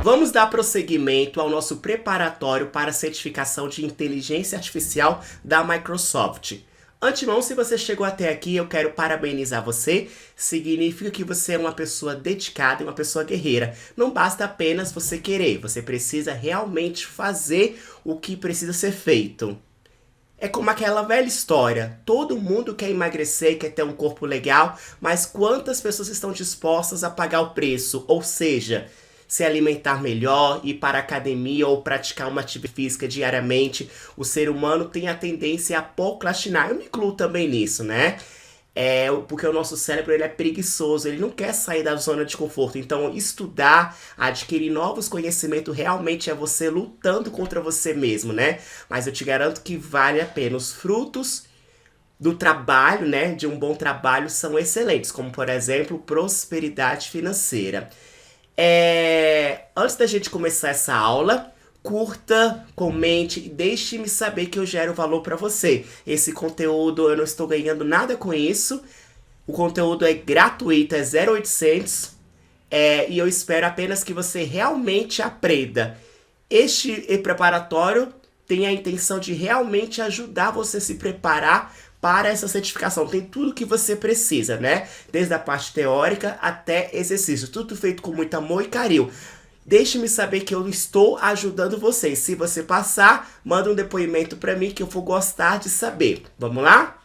Vamos dar prosseguimento ao nosso preparatório para a certificação de inteligência artificial da Microsoft. Antemão, se você chegou até aqui, eu quero parabenizar você. Significa que você é uma pessoa dedicada e uma pessoa guerreira. Não basta apenas você querer, você precisa realmente fazer o que precisa ser feito. É como aquela velha história, todo mundo quer emagrecer, quer ter um corpo legal, mas quantas pessoas estão dispostas a pagar o preço? Ou seja, se alimentar melhor, ir para a academia ou praticar uma atividade física diariamente. O ser humano tem a tendência a procrastinar. Eu me incluo também nisso, né? Porque o nosso cérebro ele é preguiçoso, ele não quer sair da zona de conforto. Então, estudar, adquirir novos conhecimentos realmente é você lutando contra você mesmo, né? Mas eu te garanto que vale a pena. Os frutos do trabalho, né, de um bom trabalho são excelentes, como por exemplo, prosperidade financeira. Antes da gente começar essa aula, curta, comente e deixe-me saber que eu gero valor para você. Esse conteúdo, eu não estou ganhando nada com isso. O conteúdo é gratuito, é 0800. E eu espero apenas que você realmente aprenda. Este preparatório tem a intenção de realmente ajudar você a se preparar para essa certificação. Tem tudo que você precisa, né? Desde a parte teórica até exercício. Tudo feito com muito amor e carinho. Deixe-me saber que eu estou ajudando vocês. Se você passar, manda um depoimento para mim que eu vou gostar de saber. Vamos lá?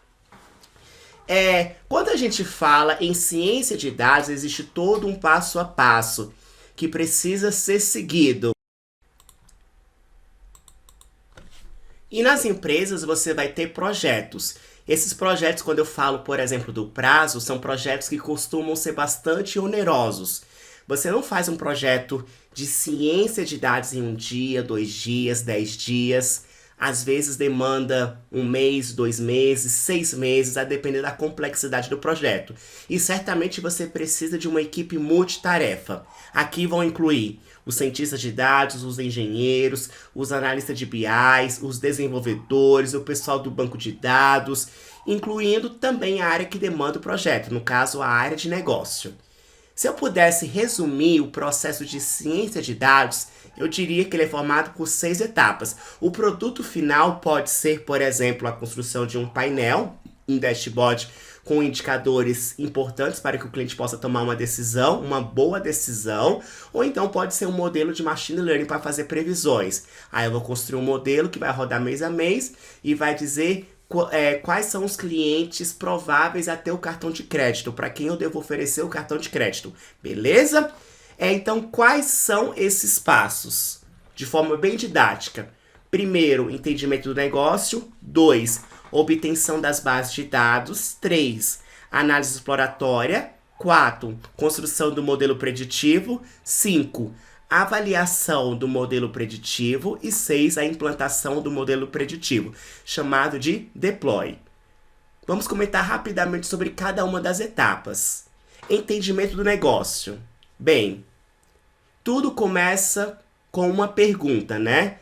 Quando a gente fala em ciência de dados, existe todo um passo a passo que precisa ser seguido. E nas empresas você vai ter projetos. Esses projetos, quando eu falo, por exemplo, do prazo, são projetos que costumam ser bastante onerosos. Você não faz um projeto de ciência de dados em 1 dia, 2 dias, 10 dias. Às vezes demanda 1 mês, 2 meses, 6 meses, a depender da complexidade do projeto. E certamente você precisa de uma equipe multitarefa. Aqui vão incluir os cientistas de dados, os engenheiros, os analistas de BI, os desenvolvedores, o pessoal do banco de dados, incluindo também a área que demanda o projeto, no caso a área de negócio. Se eu pudesse resumir o processo de ciência de dados, eu diria que ele é formado por 6 etapas. O produto final pode ser, por exemplo, a construção de um painel, um dashboard com indicadores importantes para que o cliente possa tomar uma decisão, uma boa decisão, ou então pode ser um modelo de machine learning para fazer previsões. Aí eu vou construir um modelo que vai rodar mês a mês e vai dizer quais são os clientes prováveis a ter o cartão de crédito, para quem eu devo oferecer o cartão de crédito, beleza? Então, quais são esses passos? De forma bem didática. Primeiro, entendimento do negócio. 2, obtenção das bases de dados. 3, análise exploratória. 4, construção do modelo preditivo. 5, avaliação do modelo preditivo. E 6, a implantação do modelo preditivo, chamado de deploy. Vamos comentar rapidamente sobre cada uma das etapas. Entendimento do negócio. Bem, tudo começa com uma pergunta, né?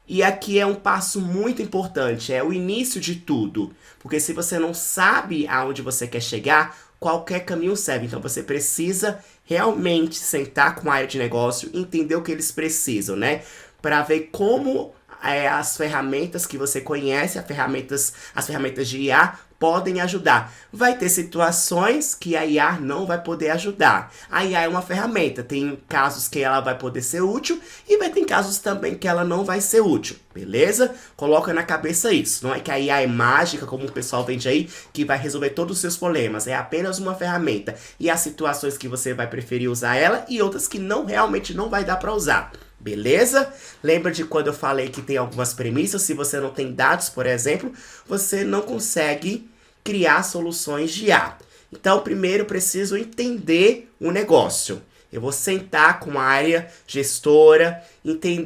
E aqui é um passo muito importante, é o início de tudo. Porque se você não sabe aonde você quer chegar, qualquer caminho serve. Então você precisa realmente sentar com a área de negócio, entender o que eles precisam, né? Para ver como as ferramentas que você conhece, as ferramentas de IA, podem ajudar. Vai ter situações que a IA não vai poder ajudar. A IA é uma ferramenta, tem casos que ela vai poder ser útil e vai ter casos também que ela não vai ser útil, beleza? Coloca na cabeça isso, não é que a IA é mágica, como o pessoal vende aí, que vai resolver todos os seus problemas, é apenas uma ferramenta. E há situações que você vai preferir usar ela e outras que realmente não vai dar para usar. Beleza? Lembra de quando eu falei que tem algumas premissas? Se você não tem dados, por exemplo, você não consegue criar soluções de IA. Então, primeiro eu preciso entender o negócio. Eu vou sentar com a área gestora,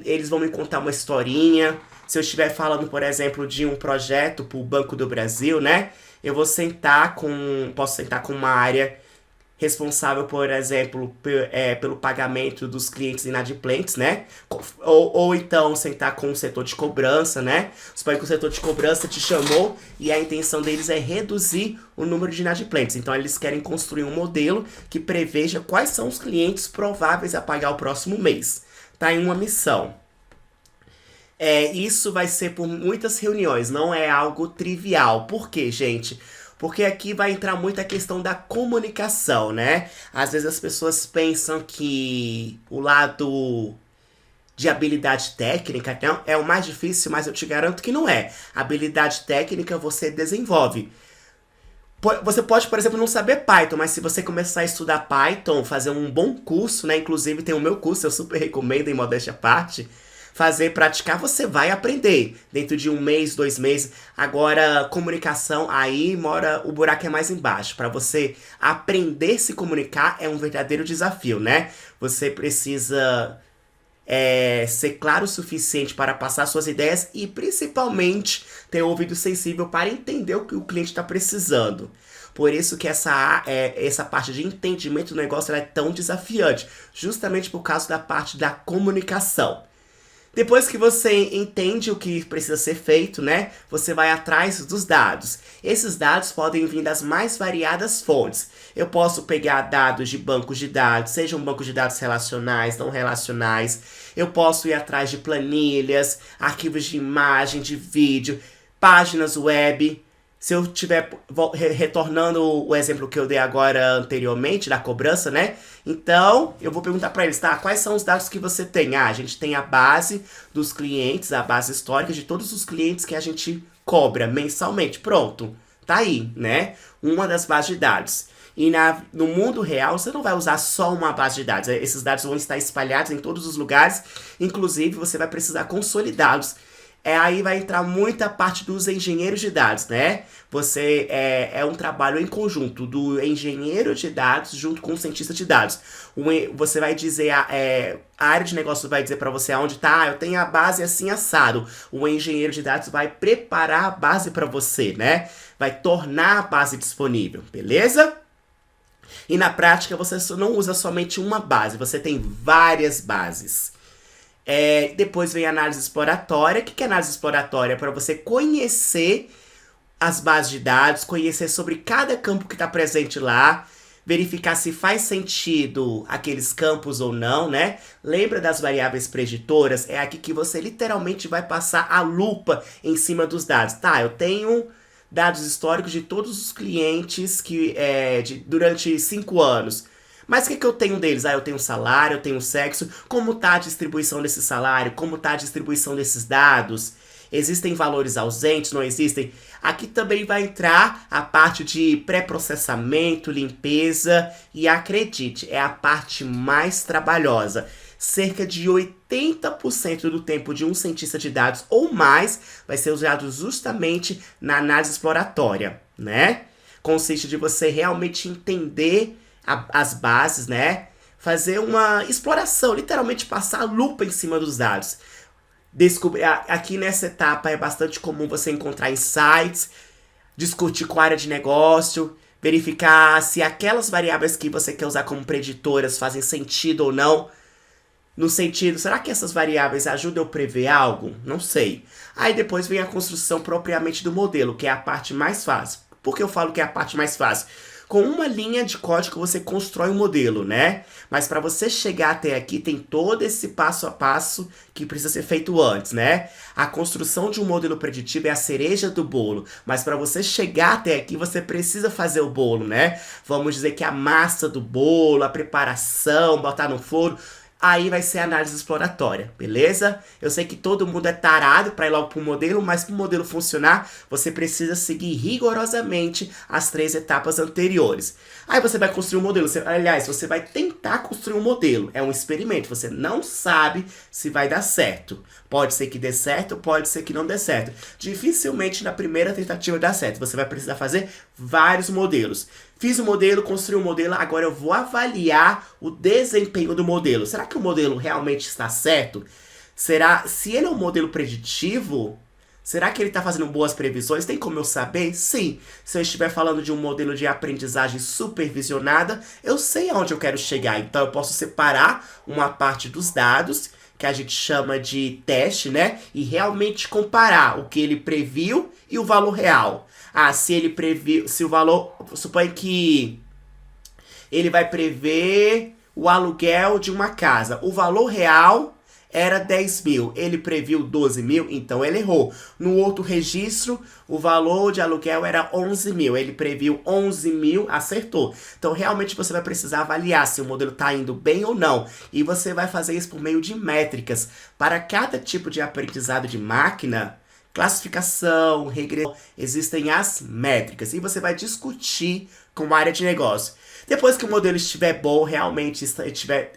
eles vão me contar uma historinha. Se eu estiver falando, por exemplo, de um projeto para o Banco do Brasil, né? Eu vou posso sentar com uma área responsável, por exemplo, pelo pagamento dos clientes inadimplentes, né? Ou então sentar com o setor de cobrança, né? Suponha que o setor de cobrança te chamou e a intenção deles é reduzir o número de inadimplentes. Então, eles querem construir um modelo que preveja quais são os clientes prováveis a pagar o próximo mês. tá em uma missão. Isso vai ser por muitas reuniões, não é algo trivial. Por quê, gente? Porque aqui vai entrar muito a questão da comunicação, né? Às vezes as pessoas pensam que o lado de habilidade técnica não, é o mais difícil, mas eu te garanto que não é. Habilidade técnica você desenvolve. Você pode, por exemplo, não saber Python, mas se você começar a estudar Python, fazer um bom curso, né? Inclusive tem o meu curso, eu super recomendo, em modéstia à parte. Fazer, praticar, você vai aprender. Dentro de 1 mês, 2 meses. Agora, comunicação, aí mora, o buraco é mais embaixo. Para você aprender a se comunicar é um verdadeiro desafio, né? Você precisa ser claro o suficiente para passar suas ideias e principalmente ter ouvido sensível para entender o que o cliente está precisando. Por isso que essa parte de entendimento do negócio ela é tão desafiante, justamente por causa da parte da comunicação. Depois que você entende o que precisa ser feito, né? Você vai atrás dos dados. Esses dados podem vir das mais variadas fontes. Eu posso pegar dados de bancos de dados, sejam bancos de dados relacionais, não relacionais. Eu posso ir atrás de planilhas, arquivos de imagem, de vídeo, páginas web. Se eu estiver retornando o exemplo que eu dei agora anteriormente, da cobrança, né? Então, eu vou perguntar para eles, tá? Quais são os dados que você tem? A gente tem a base dos clientes, a base histórica de todos os clientes que a gente cobra mensalmente. Pronto, tá aí, né? Uma das bases de dados. E no mundo real, você não vai usar só uma base de dados. Esses dados vão estar espalhados em todos os lugares. Inclusive, você vai precisar consolidá-los. Aí vai entrar muita parte dos engenheiros de dados, né? Você é um trabalho em conjunto do engenheiro de dados junto com o cientista de dados. Você vai dizer, a área de negócio vai dizer para você aonde tá, eu tenho a base assim assado. O engenheiro de dados vai preparar a base para você, né? Vai tornar a base disponível, beleza? E na prática você não usa somente uma base, você tem várias bases. Depois vem a análise exploratória. O que é análise exploratória? Para você conhecer as bases de dados, conhecer sobre cada campo que está presente lá, verificar se faz sentido aqueles campos ou não, né? Lembra das variáveis preditoras? É aqui que você literalmente vai passar a lupa em cima dos dados. Tá, eu tenho dados históricos de todos os clientes durante 5 anos. Mas o que eu tenho deles? Eu tenho salário, eu tenho sexo. Como tá a distribuição desse salário? Como tá a distribuição desses dados? Existem valores ausentes? Não existem? Aqui também vai entrar a parte de pré-processamento, limpeza. E acredite, é a parte mais trabalhosa. Cerca de 80% do tempo de um cientista de dados ou mais vai ser usado justamente na análise exploratória, né? Consiste de você realmente entender as bases, né? Fazer uma exploração, literalmente passar a lupa em cima dos dados. Aqui nessa etapa é bastante comum você encontrar insights, discutir com a área de negócio, verificar se aquelas variáveis que você quer usar como preditoras fazem sentido ou não. No sentido, será que essas variáveis ajudam a prever algo? Não sei. Aí depois vem a construção propriamente do modelo, que é a parte mais fácil. Por que eu falo que é a parte mais fácil? Com uma linha de código você constrói um modelo, né? Mas para você chegar até aqui tem todo esse passo a passo que precisa ser feito antes, né? A construção de um modelo preditivo é a cereja do bolo, mas para você chegar até aqui você precisa fazer o bolo, né? Vamos dizer que a massa do bolo, a preparação, botar no forno, aí vai ser a análise exploratória, beleza? Eu sei que todo mundo é tarado para ir logo para o modelo, mas para o modelo funcionar, você precisa seguir rigorosamente as 3 etapas anteriores. Aí você vai construir um modelo, você vai tentar construir um modelo, é um experimento, você não sabe se vai dar certo. Pode ser que dê certo, pode ser que não dê certo. Dificilmente na primeira tentativa dá certo, você vai precisar fazer vários modelos. Fiz o modelo, construí o modelo, agora eu vou avaliar o desempenho do modelo. Será que o modelo realmente está certo? Se ele é um modelo preditivo, será que ele está fazendo boas previsões? Tem como eu saber? Sim. Se eu estiver falando de um modelo de aprendizagem supervisionada, eu sei aonde eu quero chegar. Então eu posso separar uma parte dos dados, que a gente chama de teste, né? E realmente comparar o que ele previu e o valor real. Se ele previu, se o valor, suponha que ele vai prever o aluguel de uma casa. O valor real era 10 mil, ele previu 12 mil, então ele errou. No outro registro, o valor de aluguel era 11 mil, ele previu 11 mil, acertou. Então, realmente, você vai precisar avaliar se o modelo está indo bem ou não. E você vai fazer isso por meio de métricas. Para cada tipo de aprendizado de máquina, classificação, regressão, existem as métricas. E você vai discutir com a área de negócio. Depois que o modelo estiver bom, realmente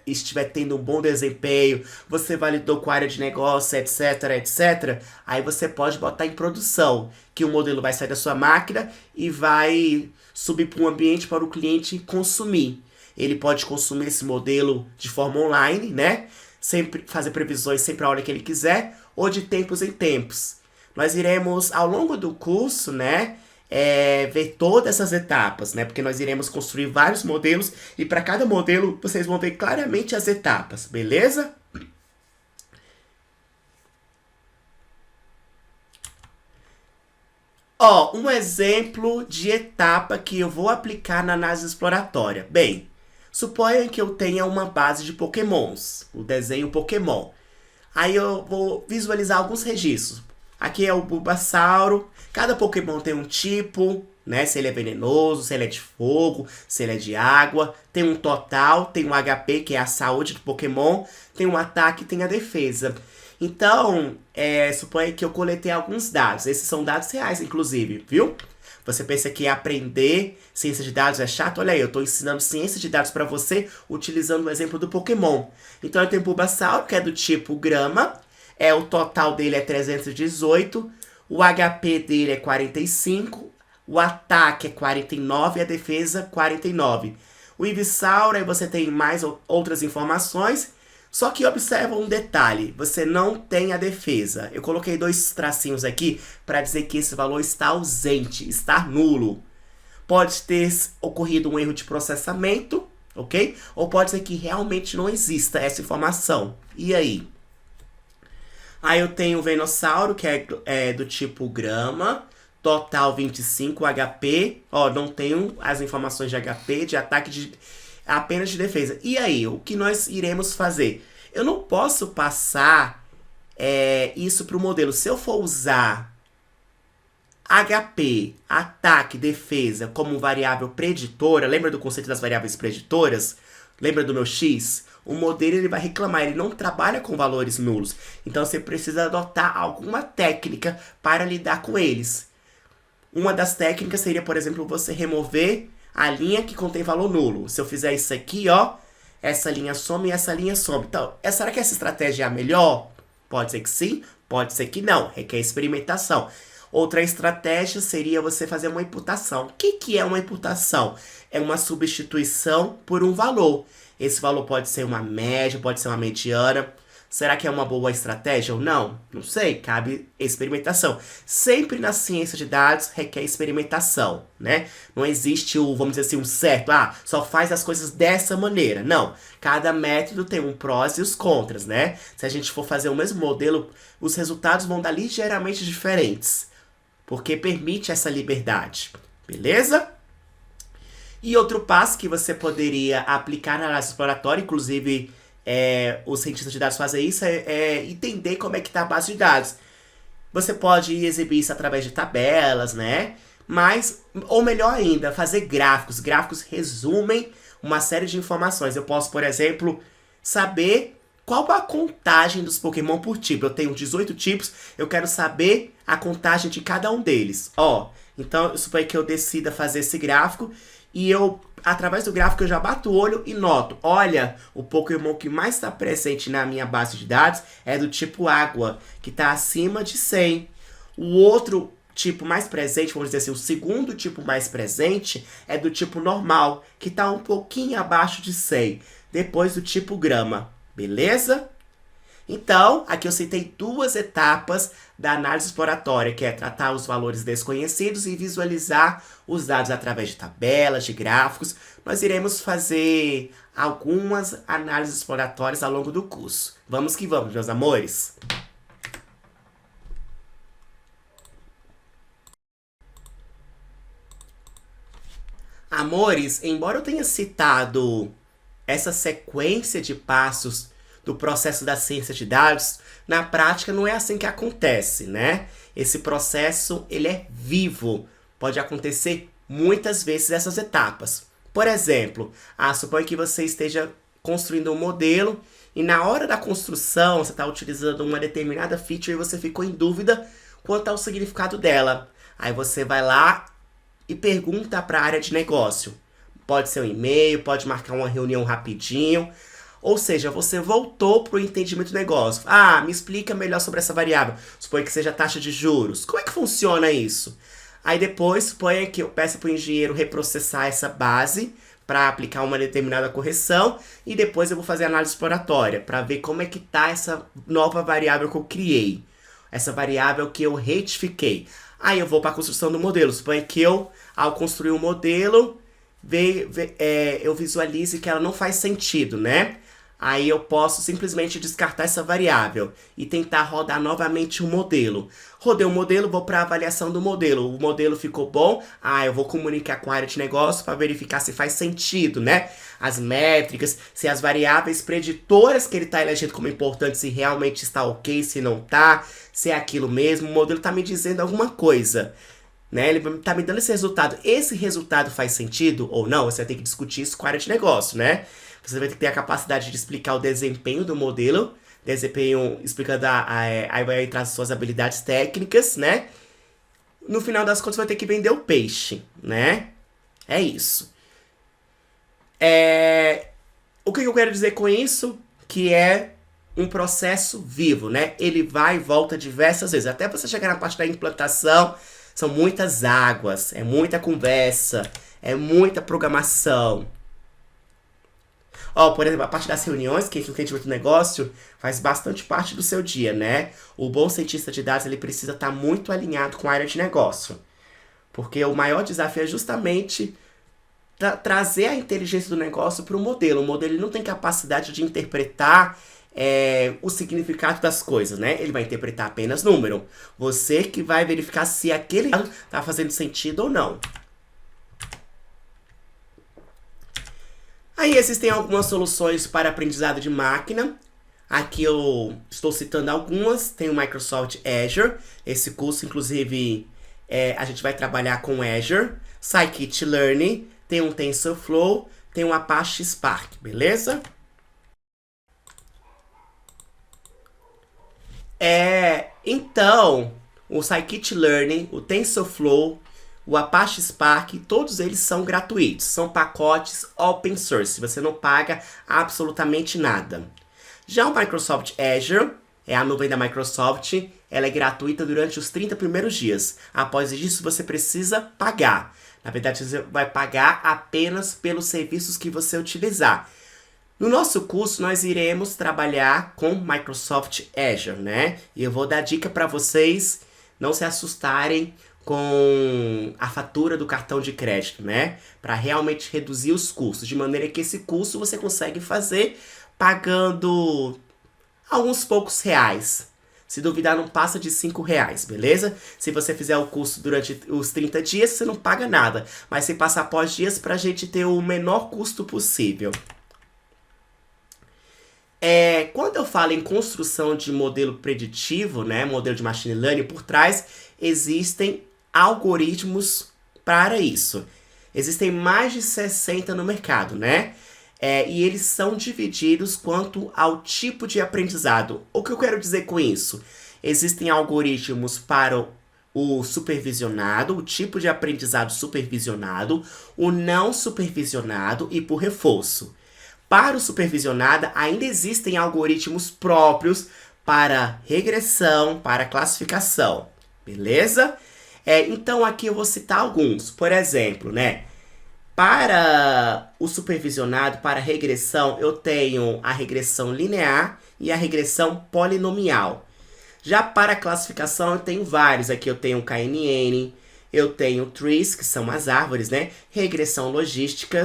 estiver tendo um bom desempenho, você validou com a área de negócio, etc, etc, aí você pode botar em produção, que o modelo vai sair da sua máquina e vai subir para um ambiente para o cliente consumir. Ele pode consumir esse modelo de forma online, né? Sempre fazer previsões sempre a hora que ele quiser, ou de tempos em tempos. Nós iremos, ao longo do curso, né, ver todas essas etapas, né? Porque nós iremos construir vários modelos e para cada modelo vocês vão ver claramente as etapas, beleza? Ó, um exemplo de etapa que eu vou aplicar na análise exploratória. Bem, suponha que eu tenha uma base de Pokémons, o desenho Pokémon. Aí eu vou visualizar alguns registros. Aqui é o Bulbasauro. Cada Pokémon tem um tipo, né? Se ele é venenoso, se ele é de fogo, se ele é de água. Tem um total, tem um HP, que é a saúde do Pokémon. Tem um ataque e tem a defesa. Então, suponha que eu coletei alguns dados. Esses são dados reais, inclusive, viu? Você pensa que aprender ciência de dados é chato? Olha aí, eu estou ensinando ciência de dados para você utilizando o exemplo do Pokémon. Então eu tenho o Bulbasauro, que é do tipo grama. O total dele é 318. O HP dele é 45. O ataque é 49 e a defesa 49. O Ivysaur, aí você tem mais outras informações. Só que observa um detalhe, você não tem a defesa. Eu coloquei dois tracinhos aqui para dizer que esse valor está ausente, está nulo. Pode ter ocorrido um erro de processamento, ok? Ou pode ser que realmente não exista essa informação. E aí? Aí eu tenho o Venossauro, que é do tipo grama, total 25 HP. Ó, não tenho as informações de HP, de ataque, apenas de defesa. E aí, o que nós iremos fazer? Eu não posso passar isso para o modelo. Se eu for usar HP, ataque, defesa como variável preditora, lembra do conceito das variáveis preditoras? Lembra do meu X? O modelo ele vai reclamar, ele não trabalha com valores nulos. Então você precisa adotar alguma técnica para lidar com eles. Uma das técnicas seria, por exemplo, você remover a linha que contém valor nulo. Se eu fizer isso aqui, ó, essa linha some e essa linha some. Então, será que essa estratégia é a melhor? Pode ser que sim, pode ser que não. Requer experimentação. Outra estratégia seria você fazer uma imputação. O que é uma imputação? É uma substituição por um valor. Esse valor pode ser uma média, pode ser uma mediana. Será que é uma boa estratégia ou não? Não sei, cabe experimentação. Sempre na ciência de dados requer experimentação, né? Não existe vamos dizer assim, um certo, só faz as coisas dessa maneira. Não, cada método tem um prós e os contras, né? Se a gente for fazer o mesmo modelo, os resultados vão dar ligeiramente diferentes, porque permite essa liberdade, beleza? E outro passo que você poderia aplicar na análise exploratória, inclusive os cientistas de dados fazem isso, é entender como é que está a base de dados. Você pode exibir isso através de tabelas, né? Mas, ou melhor ainda, fazer gráficos. Gráficos resumem uma série de informações. Eu posso, por exemplo, saber qual a contagem dos Pokémon por tipo. Eu tenho 18 tipos, eu quero saber a contagem de cada um deles. Ó, então, eu suponho que eu decida fazer esse gráfico e eu, através do gráfico, eu já bato o olho e noto. Olha, o Pokémon que mais está presente na minha base de dados é do tipo água, que está acima de 100. O outro tipo mais presente, vamos dizer assim, o segundo tipo mais presente é do tipo normal, que está um pouquinho abaixo de 100. Depois do tipo grama, beleza? Então, aqui eu citei duas etapas da análise exploratória, que é tratar os valores desconhecidos e visualizar os dados através de tabelas, de gráficos. Nós iremos fazer algumas análises exploratórias ao longo do curso. Vamos que vamos, meus amores! Amores, embora eu tenha citado essa sequência de passos do processo da ciência de dados, na prática não é assim que acontece, né? Esse processo, ele é vivo. Pode acontecer muitas vezes essas etapas. Por exemplo, suponha que você esteja construindo um modelo e na hora da construção você está utilizando uma determinada feature e você ficou em dúvida quanto ao significado dela. Aí você vai lá e pergunta para a área de negócio. Pode ser um e-mail, pode marcar uma reunião rapidinho. Ou seja, você voltou para o entendimento do negócio. Me explica melhor sobre essa variável. Suponha que seja a taxa de juros. Como é que funciona isso? Aí depois, suponha que eu peço para o engenheiro reprocessar essa base para aplicar uma determinada correção. E depois eu vou fazer a análise exploratória para ver como é que está essa nova variável que eu criei. Essa variável que eu retifiquei. Aí eu vou para a construção do modelo. Suponha que eu, ao construir um modelo, eu visualize que ela não faz sentido, né? Aí eu posso simplesmente descartar essa variável e tentar rodar novamente o modelo. Rodei o modelo, vou para a avaliação do modelo. O modelo ficou bom? Eu vou comunicar com a área de negócio para verificar se faz sentido, né? As métricas, se as variáveis preditoras que ele está elegendo como importantes, se realmente está ok, se não está, se é aquilo mesmo. O modelo está me dizendo alguma coisa, né? Ele está me dando esse resultado. Esse resultado faz sentido ou não? Você vai ter que discutir isso com a área de negócio, né? Você vai ter que ter a capacidade de explicar o desempenho do modelo, explicando, aí vai entrar as suas habilidades técnicas, né? No final das contas, vai ter que vender o peixe, né? É isso. O que eu quero dizer com isso? Que é um processo vivo, né? Ele vai e volta diversas vezes. Até você chegar na parte da implantação, são muitas águas, é muita conversa, é muita programação. Por exemplo, a parte das reuniões, que é o entendimento do negócio, faz bastante parte do seu dia, né? O bom cientista de dados, ele precisa estar muito alinhado com a área de negócio. Porque o maior desafio é justamente trazer a inteligência do negócio para o modelo. O modelo ele não tem capacidade de interpretar o significado das coisas, né? Ele vai interpretar apenas número. Você que vai verificar se aquele está fazendo sentido ou não. Aí existem algumas soluções para aprendizado de máquina. Aqui eu estou citando algumas. Tem o Microsoft Azure. Esse curso, inclusive, a gente vai trabalhar com Azure. Scikit-Learn. Tem um TensorFlow. Tem um Apache Spark, beleza? Então, o Scikit-Learn, o TensorFlow, o Apache Spark, todos eles são gratuitos. São pacotes open source. Você não paga absolutamente nada. Já o Microsoft Azure, é a nuvem da Microsoft, ela é gratuita durante os 30 primeiros dias. Após isso, você precisa pagar. Na verdade, você vai pagar apenas pelos serviços que você utilizar. No nosso curso, nós iremos trabalhar com Microsoft Azure, né? E eu vou dar dica para vocês não se assustarem com a fatura do cartão de crédito, né? Para realmente reduzir os custos, de maneira que esse curso você consegue fazer pagando alguns poucos reais. Se duvidar, não passa de R$5, beleza? Se você fizer o curso durante os 30 dias, você não paga nada. Mas se passar após dias, para a gente ter o menor custo possível. Quando eu falo em construção de modelo preditivo, né, modelo de machine learning, por trás existem algoritmos para isso. Existem mais de 60 no mercado, né? E eles são divididos quanto ao tipo de aprendizado. O que eu quero dizer com isso? Existem algoritmos para o supervisionado, o tipo de aprendizado supervisionado, o não supervisionado e por reforço. Para o supervisionado, ainda existem algoritmos próprios para regressão, para classificação, beleza? Então aqui eu vou citar alguns. Por exemplo, né? Para o supervisionado, para a regressão, eu tenho a regressão linear e a regressão polinomial. Já para a classificação, eu tenho vários. Aqui eu tenho o KNN, eu tenho trees, que são as árvores, né? Regressão logística,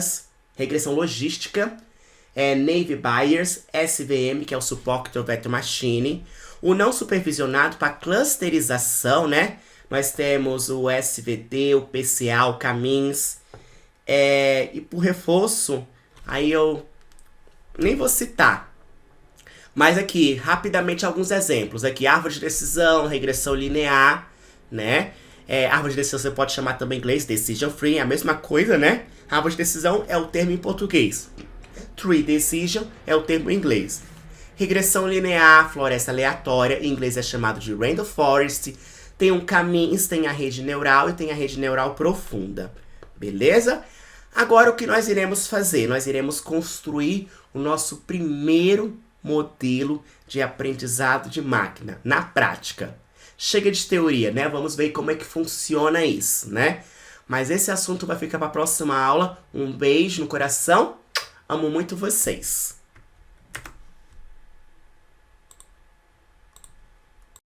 Naive Bayes, SVM, que é o Support Vector Machine. O não supervisionado para clusterização, né? Nós temos o SVT, o PCA, o K-means. E por reforço, aí eu nem vou citar. Mas aqui, rapidamente, alguns exemplos. Aqui, árvore de decisão, regressão linear, né? Árvore de decisão você pode chamar também em inglês, decision tree, é a mesma coisa, né? Árvore de decisão é o termo em português. Tree decision é o termo em inglês. Regressão linear, floresta aleatória, em inglês é chamado de random forest. Tem um caminho, tem a rede neural e tem a rede neural profunda. Beleza? Agora o que nós iremos fazer? Nós iremos construir o nosso primeiro modelo de aprendizado de máquina, na prática. Chega de teoria, né? Vamos ver como é que funciona isso, né? Mas esse assunto vai ficar para a próxima aula. Um beijo no coração. Amo muito vocês.